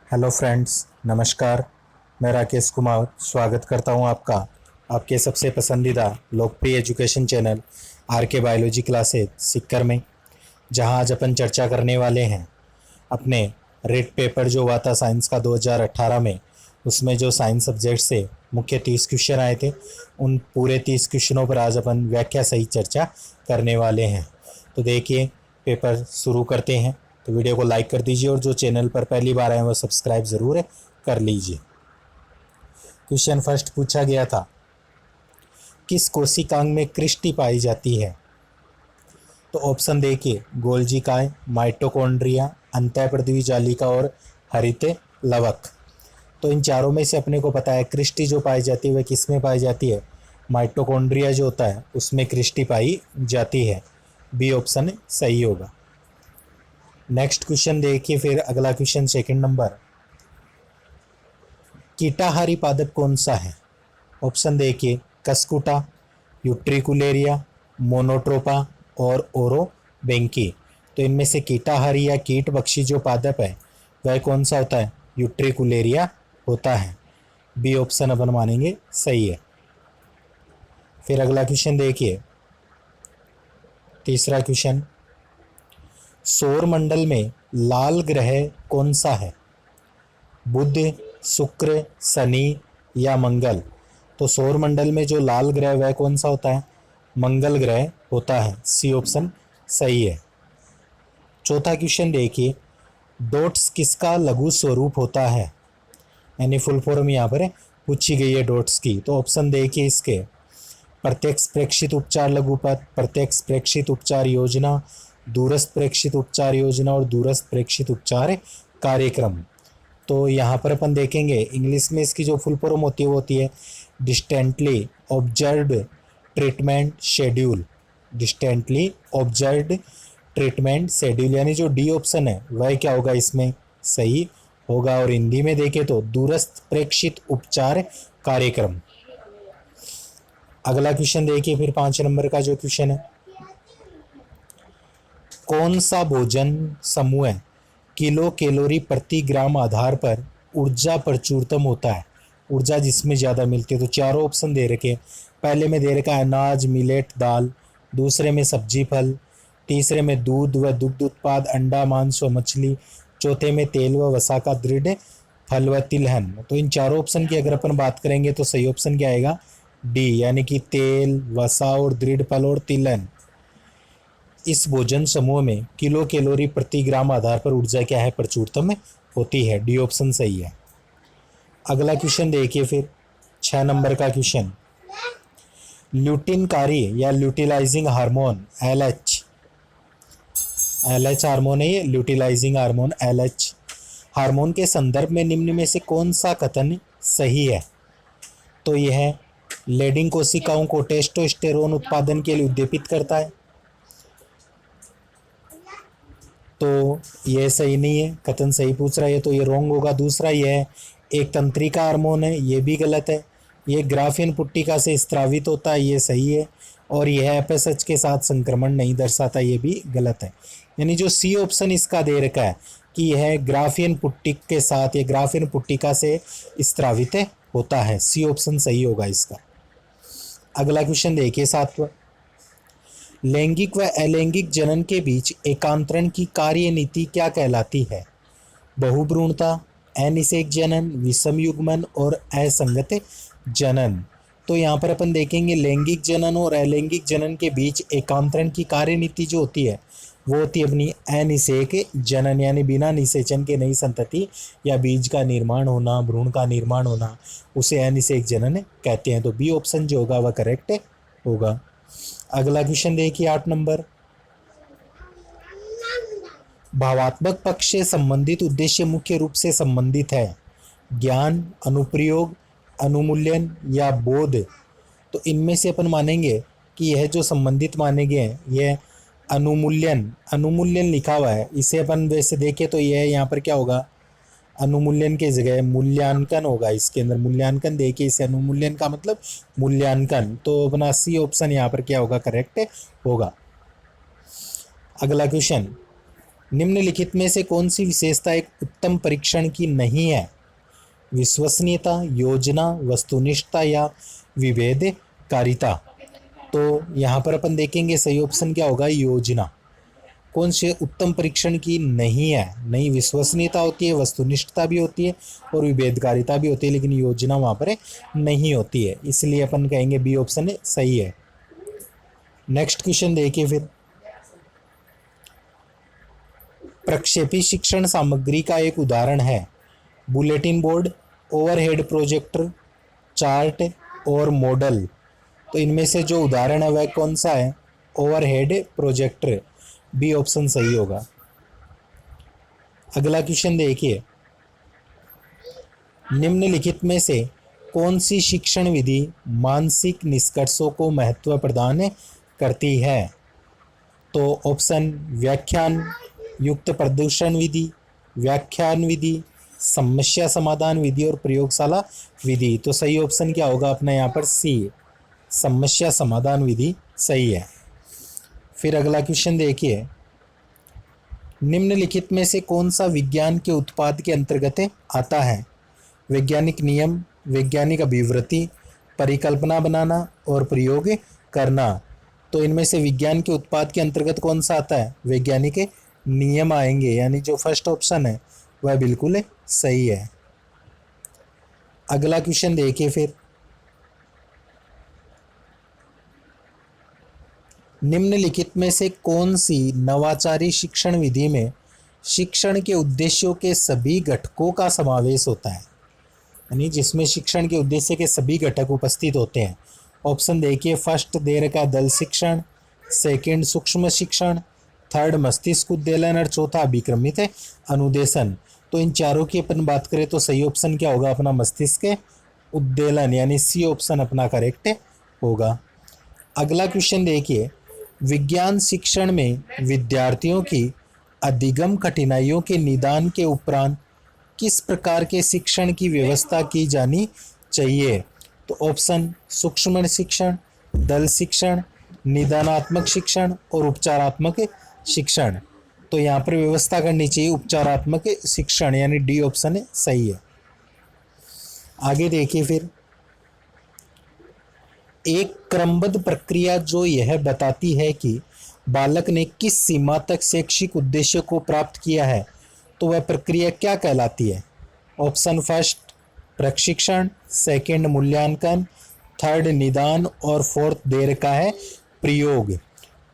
Hello friends, नमस्कार। मैं राकेश कुमार स्वागत करता हूं आपका आपके सबसे पसंदीदा लोकप्रिय एजुकेशन चैनल आर के बायोलॉजी क्लासेज सीखकर में, जहां आज अपन चर्चा करने वाले हैं अपने रेड पेपर जो हुआ था साइंस का 2018 में। उसमें जो साइंस सब्जेक्ट से मुख्य 30 क्वेश्चन आए थे, उन पूरे 30 क्वेश्चनों पर आज अपन व्याख्या सहित चर्चा करने वाले हैं। तो देखिए, पेपर शुरू करते हैं। तो वीडियो को लाइक कर दीजिए और जो चैनल पर पहली बार आए वो सब्सक्राइब ज़रूर कर लीजिए। क्वेश्चन फर्स्ट पूछा गया था, किस कोशिकांग में कृष्टि पाई जाती है? तो ऑप्शन देखिए, गोल्जिकाएं, माइटोकॉन्ड्रिया, अंतःपृथ्वी जालिका और हरित लवक। तो इन चारों में से अपने को पता है कृष्टि जो पाई जाती है वह किस में पाई जाती है? माइटोकॉन्ड्रिया जो होता है उसमें कृष्टि पाई जाती है। बी ऑप्शन सही होगा। नेक्स्ट क्वेश्चन देखिए, फिर अगला क्वेश्चन सेकंड नंबर, कीटाहारी पादप कौन सा है? ऑप्शन देखिए, कस्कुटा, यूट्रिकुलेरिया, मोनोट्रोपा और ओरोबेंकी। तो इनमें से कीटाहारी या कीट भक्षी जो पादप है वह कौन सा होता है? यूट्रिकुलेरिया होता है। बी ऑप्शन अपन मानेंगे सही है। फिर अगला क्वेश्चन देखिए, तीसरा क्वेश्चन, सौर मंडल में लाल ग्रह कौन सा है? बुध, शुक्र, शनि या मंगल? तो सौर मंडल में जो लाल ग्रह वह कौन सा होता है? मंगल ग्रह होता है। सी ऑप्शन सही है। चौथा क्वेश्चन देखिए, डॉट्स किसका लघु स्वरूप होता है? यानी फुल फॉर्म यहाँ पर पूछी गई है डॉट्स की। तो ऑप्शन देखिए इसके, प्रत्यक्ष प्रेक्षित उपचार लघुपथ, प्रत्यक्ष प्रेक्षित उपचार योजना, दूरस्थ प्रेक्षित उपचार योजना और दूरस्थ प्रेक्षित उपचार कार्यक्रम। तो यहाँ पर अपन देखेंगे इंग्लिश में इसकी जो फुल फॉर्म होती है वो होती है distantly observed treatment schedule. Distantly observed treatment schedule, यानी जो डी ऑप्शन है वह क्या होगा इसमें सही होगा। और हिंदी में देखें तो दूरस्थ प्रेक्षित उपचार कार्यक्रम। अगला क्वेश्चन देखिए, फिर 5 नंबर का जो क्वेश्चन है, कौन सा भोजन समूह किलो कैलोरी प्रति ग्राम आधार पर ऊर्जा प्रचुरतम होता है? ऊर्जा जिसमें ज़्यादा मिलती है। तो चारों ऑप्शन दे रखे हैं। पहले में दे रखा है अनाज, मिलेट, दाल। दूसरे में सब्जी, फल। तीसरे में दूध व दुग्ध उत्पाद, अंडा, मांस व मछली। चौथे में तेल व वसा का दृढ़ फल व तिलहन। तो इन चारों ऑप्शन की अगर अपन बात करेंगे तो सही ऑप्शन क्या आएगा? डी, यानी कि तेल, वसा और दृढ़ फल और तिलहन। इस भोजन समूह में किलो कैलोरी प्रति ग्राम आधार पर ऊर्जा क्या है? प्रचुरतम होती है। डी ऑप्शन सही है। अगला क्वेश्चन देखिए, फिर 6 नंबर का क्वेश्चन, ल्यूटिनकारी या ल्यूटिलाइजिंग हार्मोन एलएच, एलएच हार्मोन है ये, ल्यूटिलाइजिंग हार्मोन एलएच हार्मोन के संदर्भ में निम्न में से कौन सा कथन सही है? तो यह लेडिंग कोशिकाओं को टेस्टोस्टेरोन उत्पादन के लिए उद्दीपित करता है। तो यह सही नहीं है, कथन सही पूछ रहा है तो ये रॉन्ग होगा। दूसरा यह एक तंत्रिका हार्मोन है, ये भी गलत है। ये ग्राफियन पुट्टिका से स्त्रावित होता है, ये सही है। और यह एफएसएच के साथ संक्रमण नहीं दर्शाता, ये भी गलत है। यानी जो सी ऑप्शन इसका दे रखा है कि यह ग्राफियन पुट्टिक के साथ, ये ग्राफियन पुट्टिका से स्त्रावित होता है। सी ऑप्शन सही होगा इसका। अगला क्वेश्चन देखिए, 7वां, लैंगिक व अलैंगिक जनन के बीच एकांतरण की कार्य नीति क्या कहलाती है? बहुभ्रूणता, अनिषेक जनन, विषम युग्मन और असंगत जनन। तो यहाँ पर अपन देखेंगे लैंगिक जनन और अलैंगिक जनन के बीच एकांतरण की कार्य नीति जो होती है वो होती है अपनी अनिषेक जनन, यानी बिना निषेचन के नई संतति या बीज का निर्माण होना, भ्रूण का निर्माण होना, उसे अनिषेक जनन कहते हैं। तो बी ऑप्शन जो होगा वह करेक्ट होगा। अगला क्वेश्चन देखिए, 8 नंबर, भावात्मक पक्ष से संबंधित उद्देश्य मुख्य रूप से संबंधित है ज्ञान, अनुप्रयोग, अनुमूल्यन या बोध। तो इनमें से अपन मानेंगे कि यह जो संबंधित माने गए हैं यह अनुमूल्यन, अनुमूल्यन लिखा हुआ है, इसे अपन वैसे देखें तो यह यहाँ पर क्या होगा? अनुमूल्यन के जगह मूल्यांकन होगा। इसके अंदर मूल्यांकन देखिए, इसे अनुमूल्यन का मतलब मूल्यांकन। तो अपना सी ऑप्शन यहाँ पर क्या होगा? करेक्ट होगा। अगला क्वेश्चन, निम्नलिखित में से कौन सी विशेषता एक उत्तम परीक्षण की नहीं है? विश्वसनीयता, योजना, वस्तुनिष्ठता या विभेदकारिता। तो यहाँ पर अपन देखेंगे सही ऑप्शन क्या होगा, योजना। कौन से उत्तम परीक्षण की नहीं है? नहीं, विश्वसनीयता होती है, वस्तुनिष्ठता भी होती है और विभेदकारिता भी होती है, लेकिन योजना वहाँ पर नहीं होती है, इसलिए अपन कहेंगे बी ऑप्शन सही है। नेक्स्ट क्वेश्चन देखिए फिर। प्रक्षेपी शिक्षण सामग्री का एक उदाहरण है bulletin board, overhead projector, chart और मॉडल। तो इनमें से जो उदाहरण है वह कौन सा है? ओवरहेड प्रोजेक्टर, बी ऑप्शन सही होगा। अगला क्वेश्चन देखिए। निम्नलिखित में से कौन सी शिक्षण विधि मानसिक निष्कर्षों को महत्व प्रदान करती है? तो ऑप्शन व्याख्यान युक्त प्रदर्शन विधि, व्याख्यान विधि, समस्या समाधान विधि और प्रयोगशाला विधि। तो सही ऑप्शन क्या होगा अपना यहाँ पर? सी, समस्या समाधान विधि सही है। फिर अगला क्वेश्चन देखिए। निम्नलिखित में से कौन सा विज्ञान के उत्पाद के अंतर्गत आता है? वैज्ञानिक नियम, वैज्ञानिक अभिवृत्ति, परिकल्पना बनाना और प्रयोग करना। तो इनमें से विज्ञान के उत्पाद के अंतर्गत कौन सा आता है? वैज्ञानिक नियम आएंगे, यानी जो फर्स्ट ऑप्शन है वह बिल्कुल सही है। अगला क्वेश्चन देखिए फिर। निम्नलिखित में से कौन सी नवाचारी शिक्षण विधि में शिक्षण के उद्देश्यों के सभी घटकों का समावेश होता है, यानी जिसमें शिक्षण के उद्देश्य के सभी घटक उपस्थित होते हैं? ऑप्शन देखिए। फर्स्ट दे रखा है दल शिक्षण, सेकंड सूक्ष्म शिक्षण, थर्ड मस्तिष्क उद्देलन और चौथा अभिक्रमित अनुदेशन। तो इन चारों की अपन बात करें तो सही ऑप्शन क्या होगा अपना? मस्तिष्क उद्देलन, यानी सी ऑप्शन अपना करेक्ट होगा। अगला क्वेश्चन देखिए। विज्ञान शिक्षण में विद्यार्थियों की अधिगम कठिनाइयों के निदान के उपरांत किस प्रकार के शिक्षण की व्यवस्था की जानी चाहिए? तो ऑप्शन सूक्ष्म शिक्षण, दल शिक्षण, निदानात्मक शिक्षण और उपचारात्मक शिक्षण। तो यहाँ पर व्यवस्था करनी चाहिए उपचारात्मक शिक्षण, यानी डी ऑप्शन सही है। आगे देखिए फिर। एक क्रमबद्ध प्रक्रिया जो यह बताती है कि बालक ने किस सीमा तक शैक्षिक उद्देश्य को प्राप्त किया है, तो वह प्रक्रिया क्या कहलाती है? ऑप्शन फर्स्ट प्रशिक्षण, सेकंड मूल्यांकन, थर्ड निदान और फोर्थ दे रखा है प्रयोग।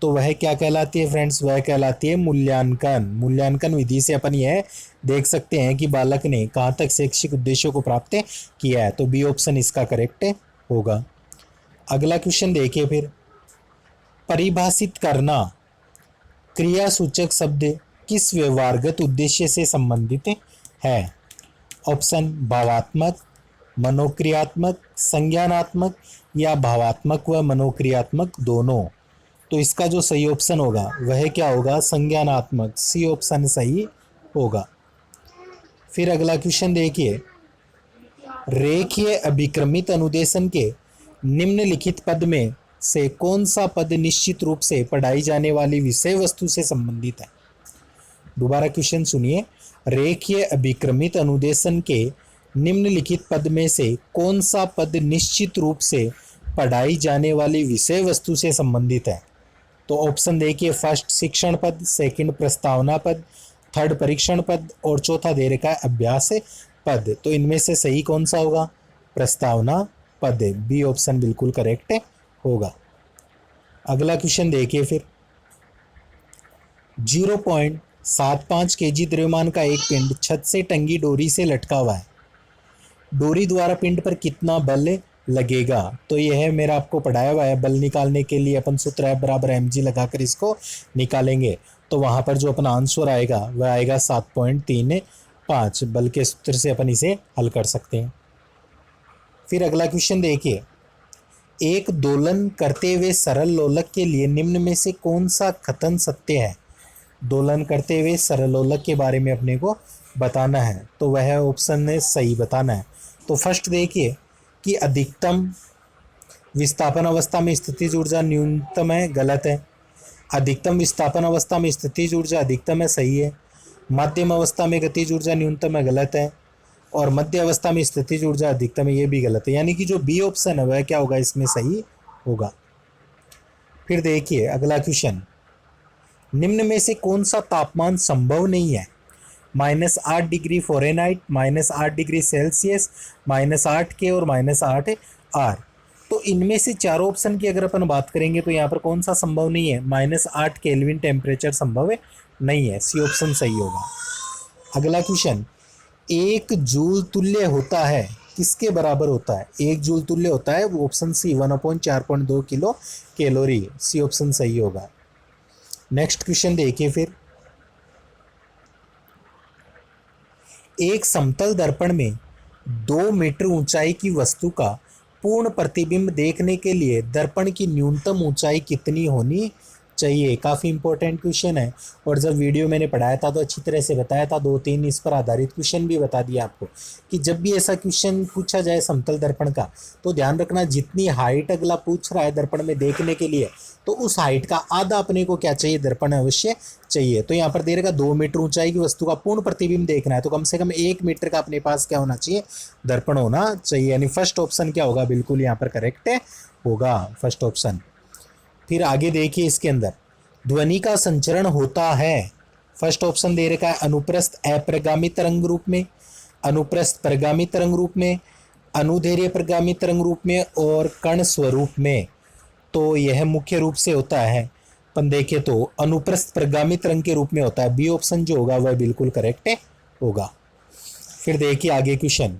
तो वह क्या कहलाती है फ्रेंड्स? वह कहलाती है मूल्यांकन। मूल्यांकन विधि से अपन यह देख सकते हैं कि बालक ने कहाँ तक शैक्षिक उद्देश्यों को प्राप्त किया है। तो बी ऑप्शन इसका करेक्ट होगा। अगला क्वेश्चन देखिए फिर। परिभाषित करना क्रिया सूचक शब्द किस व्यवहारगत उद्देश्य से संबंधित है? ऑप्शन भावात्मक, मनोक्रियात्मक, संज्ञानात्मक या भावात्मक व मनोक्रियात्मक दोनों। तो इसका जो सही ऑप्शन होगा वह क्या होगा? संज्ञानात्मक, सी ऑप्शन सही होगा। फिर अगला क्वेश्चन देखिए। रेखीय अभिक्रमित अनुदेशन के निम्नलिखित पद में से कौन सा पद निश्चित रूप से पढ़ाई जाने वाली विषय वस्तु से संबंधित है? दोबारा क्वेश्चन सुनिए। रेखीय अभिक्रमित अनुदेशन के निम्नलिखित पद में से कौन सा पद निश्चित रूप से पढ़ाई जाने वाली विषय वस्तु से संबंधित है? तो ऑप्शन देखिए। फर्स्ट शिक्षण पद, सेकंड प्रस्तावना पद, थर्ड परीक्षण पद और चौथा दे रखा है अभ्यास पद। तो इनमें से सही कौन सा होगा? प्रस्तावना पद, बी ऑप्शन बिल्कुल करेक्ट होगा। अगला क्वेश्चन देखिए फिर। 0.75 kg द्रव्यमान का एक पिंड छत से टंगी डोरी से लटका हुआ है। डोरी द्वारा पिंड पर कितना बल लगेगा? तो यह मेरा आपको पढ़ाया हुआ है। बल निकालने के लिए अपन सूत्र है बराबर mg लगाकर इसको निकालेंगे। तो वहाँ पर जो अपना आंसर आएगा वह आएगा 7.35। बल के सूत्र से अपन इसे हल कर सकते हैं। फिर अगला क्वेश्चन देखिए। एक दोलन करते हुए सरल लोलक के लिए निम्न में से कौन सा कथन सत्य है? दोलन करते हुए सरल लोलक के बारे में अपने को बताना है, तो वह ऑप्शन में सही बताना है। तो फर्स्ट देखिए कि अधिकतम विस्थापन अवस्था में स्थितिज ऊर्जा न्यूनतम है, गलत है। अधिकतम विस्थापन अवस्था में स्थितिज ऊर्जा अधिकतम है, सही है। मध्यम अवस्था में गतिज ऊर्जा न्यूनतम है, गलत है। और मध्य अवस्था में स्थितिज ऊर्जा अधिकतम है, ये भी गलत है। यानी कि जो बी ऑप्शन है वह क्या होगा, इसमें सही होगा। फिर देखिए अगला क्वेश्चन, निम्न में से कौन सा तापमान संभव नहीं है? -8 degree Fahrenheit, -8 degree Celsius, -8 K और -8 R। तो इनमें से चारों ऑप्शन की अगर अपन बात करेंगे तो यहाँ पर कौन सा संभव नहीं है? -8 केल्विन टेम्परेचर संभव है नहीं है, सी ऑप्शन सही होगा। अगला क्वेश्चन, एक जूल तुल्य होता है किसके बराबर होता है? एक जूल तुल्य होता है वो option C 1/4.2 kilo calorie, C option सही होगा। नेक्स्ट क्वेश्चन देखिए फिर, एक समतल दर्पण में 2 मीटर ऊंचाई की वस्तु का पूर्ण प्रतिबिंब देखने के लिए दर्पण की न्यूनतम ऊंचाई कितनी होनी चाहिए? काफ़ी इंपॉर्टेंट क्वेश्चन है। और जब वीडियो मैंने पढ़ाया था तो अच्छी तरह से बताया था, 2-3 इस पर आधारित क्वेश्चन भी बता दिया आपको कि जब भी ऐसा क्वेश्चन पूछा जाए समतल दर्पण का तो ध्यान रखना जितनी हाइट अगला पूछ रहा है दर्पण में देखने के लिए तो उस हाइट का आधा अपने को क्या चाहिए, दर्पण अवश्य चाहिए। तो यहाँ पर दे रहेगा 2 मीटर ऊंचाई की वस्तु का पूर्ण प्रतिबिंब देखना है तो कम से कम 1 मीटर का अपने पास क्या होना चाहिए, दर्पण होना चाहिए। यानी फर्स्ट ऑप्शन क्या होगा, बिल्कुल यहाँ पर करेक्ट होगा फर्स्ट ऑप्शन। फिर आगे देखिए इसके अंदर, ध्वनि का संचरण होता है, फर्स्ट ऑप्शन दे रखा है अनुप्रस्थ अप्रगामी तरंग रूप में, अनुप्रस्थ प्रगामी तरंग रूप में, अनुदैर्घ्य प्रगामी तरंग रूप में और कण स्वरूप में। तो यह मुख्य रूप से होता है अपन देखें तो अनुप्रस्थ प्रगामी तरंग के रूप में होता है, बी ऑप्शन जो होगा वह बिल्कुल करेक्ट होगा। फिर देखिए आगे क्वेश्चन,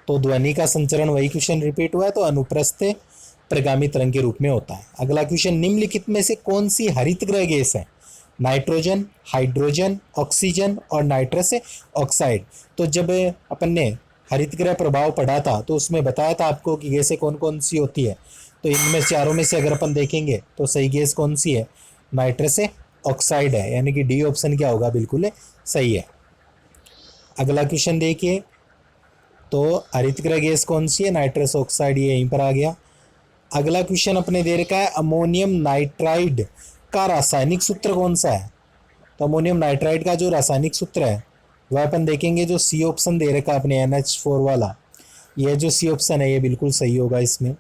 तो ध्वनि का संचरण वही क्वेश्चन रिपीट हुआ है तो अनुप्रस्थ प्रगामी तरंग के रूप में होता है। अगला क्वेश्चन, निम्नलिखित में से कौन सी हरित गृह गैस है? नाइट्रोजन, हाइड्रोजन, ऑक्सीजन और नाइट्रस ऑक्साइड। तो जब अपन ने हरित गृह प्रभाव पढ़ा था तो उसमें बताया था आपको कि गैसें कौन कौन सी होती है। तो इनमें चारों में से अगर अपन देखेंगे तो सही गैस कौन सी है, नाइट्रस ऑक्साइड है, यानी कि डी ऑप्शन क्या होगा, बिल्कुल सही है। अगला क्वेश्चन देखिए, तो हरित गृह गैस कौन सी है, नाइट्रस ऑक्साइड, ये यहीं पर आ गया। अगला क्वेश्चन अपने दे रखा है अमोनियम नाइट्राइड का रासायनिक सूत्र कौन सा है? तो अमोनियम नाइट्राइड का जो रासायनिक सूत्र है वह अपन देखेंगे, जो सी ऑप्शन दे रखा है अपने NH4 वाला, यह जो सी ऑप्शन है ये बिल्कुल सही होगा इसमें।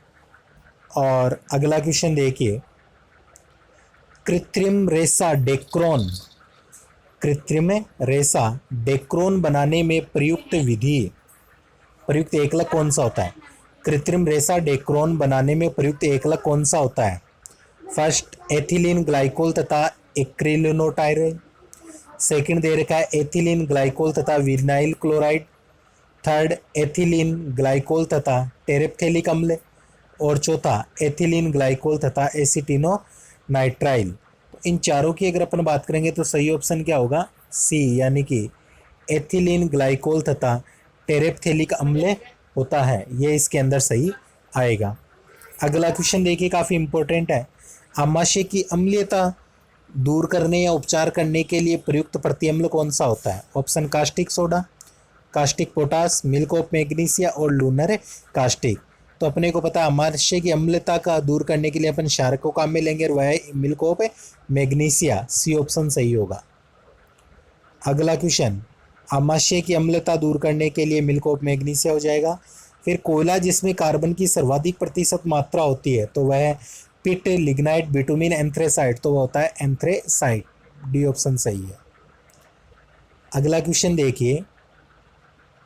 और अगला क्वेश्चन देखिए, कृत्रिम रेशा डेक्रोन, कृत्रिम रेशा डेक्रोन बनाने में प्रयुक्त एकलक कौन सा होता है? कृत्रिम रेशा डेक्रोन बनाने में प्रयुक्त एकलक कौन सा होता है? फर्स्ट एथिलीन ग्लाइकोल तथा एक्रिलिनोटाइल, सेकंड दे रखा है एथिलीन ग्लाइकोल तथा vinyl chloride, third ethylene glycol तथा टेरेप्थेलिक अम्ल और चौथा एथिलीन ग्लाइकोल तथा एसिटिनो नाइट्राइल। तो इन चारों की अगर अपन बात करेंगे तो सही ऑप्शन क्या होगा, सी, यानी कि एथिलीन ग्लाइकोल तथा टेरेप्थेलिक अम्ल होता है, ये इसके अंदर सही आएगा। अगला क्वेश्चन देखिए काफ़ी इंपॉर्टेंट है, आमाशय की अम्लीयता दूर करने या उपचार करने के लिए प्रयुक्त प्रतिअम्ल कौन सा होता है? Option caustic soda, caustic potash, milk of magnesia और लूनर कास्टिक। तो अपने को पता है आमाशय की अम्लता का दूर करने के लिए अपन क्षारक को काम में लेंगे और वह milk of magnesia, C option सही होगा। अगला क्वेश्चन, आमाशय की अम्लता दूर करने के लिए मिल्क ऑफ मैग्नीशिया हो जाएगा। फिर कोयला जिसमें कार्बन की सर्वाधिक प्रतिशत मात्रा होती है तो वह पिट, लिग्नाइट, बिटुमिन, एंथ्रेसाइट, तो वह होता है एंथ्रेसाइट, डी ऑप्शन सही है। अगला क्वेश्चन देखिए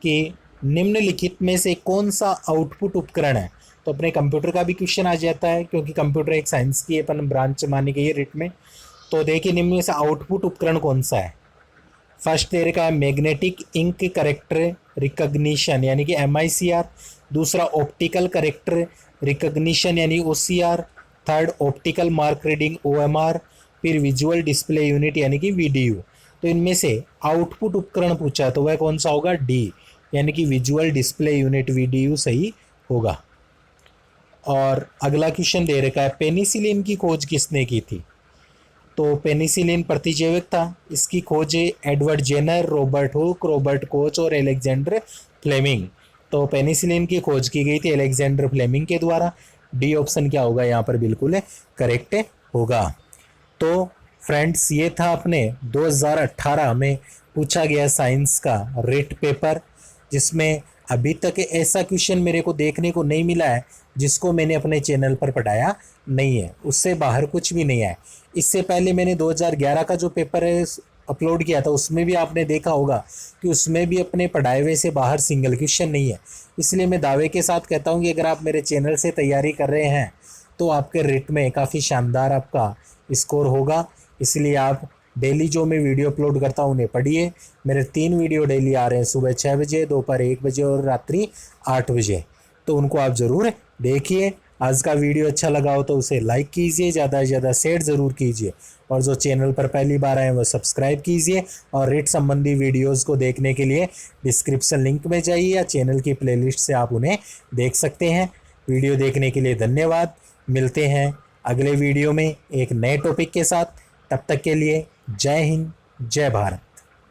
कि निम्नलिखित में से कौन सा आउटपुट उपकरण है? तो अपने कंप्यूटर का भी क्वेश्चन आ जाता है क्योंकि कंप्यूटर एक साइंस की अपन ब्रांच मानी गई है रिट में। तो देखिए निम्न में से आउटपुट उपकरण कौन सा है? फर्स्ट दे रखा है मैग्नेटिक इंक करेक्टर रिकग्निशन यानी कि MICR, दूसरा ऑप्टिकल करेक्टर रिकग्निशन यानी OCR, third optical mark reading OMR, फिर विजुअल डिस्प्ले यूनिट यानी कि VDU। तो इनमें से आउटपुट उपकरण पूछा है तो वह कौन सा होगा, डी, यानी कि विजुअल डिस्प्ले यूनिट VDU सही होगा। और अगला क्वेश्चन दे रखा है पेनिसिलिन की खोज किसने की थी? तो पेनिसिलिन प्रतिजैविक था, इसकी खोज Edward Jenner, Robert Hooke, Robert Koch और एलेक्जेंडर फ्लेमिंग। तो पेनिसिलिन की खोज की गई थी एलेक्जेंडर फ्लेमिंग के द्वारा, डी ऑप्शन क्या होगा यहाँ पर बिल्कुल करेक्ट होगा। तो फ्रेंड्स, ये था अपने 2018 में पूछा गया साइंस का रिट पेपर, जिसमें अभी तक ऐसा क्वेश्चन मेरे को देखने को नहीं मिला है जिसको मैंने अपने चैनल पर पढ़ाया नहीं है, उससे बाहर कुछ भी नहीं है। इससे पहले मैंने 2011 का जो पेपर है अपलोड किया था, उसमें भी आपने देखा होगा कि उसमें भी अपने पढ़ाए हुए से बाहर सिंगल क्वेश्चन नहीं है। इसलिए मैं दावे के साथ कहता हूँ कि अगर आप मेरे चैनल से तैयारी कर रहे हैं तो आपके रिट में काफ़ी शानदार आपका स्कोर होगा। इसलिए आप डेली जो मैं वीडियो अपलोड करता हूँ उन्हें पढ़िए। मेरे 3 वीडियो डेली आ रहे हैं, सुबह 6 बजे, दोपहर 1 बजे और रात्रि 8 बजे, तो उनको आप ज़रूर देखिए। आज का वीडियो अच्छा लगा हो तो उसे लाइक कीजिए, ज़्यादा से ज़्यादा शेयर ज़रूर कीजिए, और जो चैनल पर पहली बार आए हैं वो सब्सक्राइब कीजिए। और रिट संबंधी वीडियोस को देखने के लिए डिस्क्रिप्शन लिंक में जाइए या चैनल की प्लेलिस्ट से आप उन्हें देख सकते हैं। वीडियो देखने के लिए धन्यवाद। मिलते हैं अगले वीडियो में एक नए टॉपिक के साथ। तब तक के लिए जय हिंद, जय भारत।